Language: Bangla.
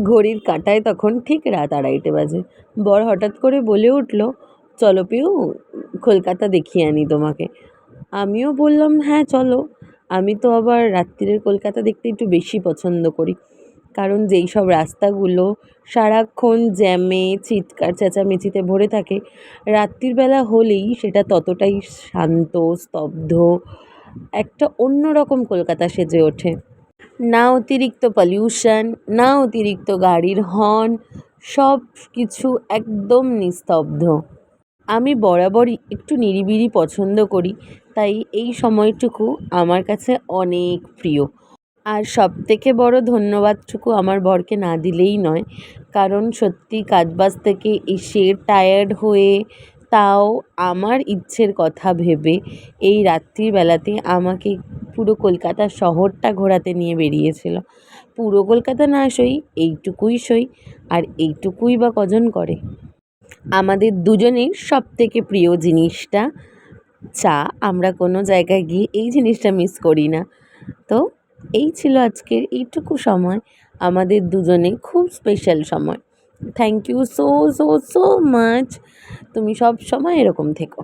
ঘড়ির কাঁটায় তখন ঠিক রাত 2:30 বাজে। বর হঠাৎ করে বলে উঠল, চলো পিউ, কলকাতা দেখিয়ে আনি তোমাকে। আমিও বললাম, হ্যাঁ চলো। আমি তো আবার রাত্তিরের কলকাতা দেখতে একটু বেশি পছন্দ করি, কারণ যেই সব রাস্তাগুলো সারাক্ষণ জ্যামে চিৎকার চেঁচামেচিতে ভরে থাকে, রাত্রির বেলা হলেই সেটা ততটাই শান্ত, স্তব্ধ, একটা অন্যরকম কলকাতা সেজে ওঠে। না অতিরিক্ত পলিউশন, না অতিরিক্ত গাড়ির হর্ন, সব কিছু একদম নিস্তব্ধ। আমি বরাবরই একটু নিরিবিলি পছন্দ করি, তাই এই সময়টুকু আমার কাছে অনেক প্রিয়। আর সবথেকে বড় ধন্যবাদটুকু আমার বরকে না দিলেই নয়, কারণ সত্যি কাজবাজ থেকে এসে টায়ার্ড হয়ে তাও আমার ইচ্ছের কথা ভেবে এই রাত্রিবেলাতে আমাকে পুরো কলকাতা শহরটা ঘোরাতে নিয়ে বেরিয়েছিল। পুরো কলকাতা না সই, এইটুকুই সই, আর এইটুকুই বা কজন করে। আমাদের দুজনের সবথেকে প্রিয় জিনিসটা চা। আমরা কোনো জায়গায় গিয়ে এই জিনিসটা মিস করি না। তো এই ছিল আজকের এইটুকু সময়, আমাদের দুজনে খুব স্পেশাল সময়। Thank you so so so much. তুমি সব সময় এরকম থেকো।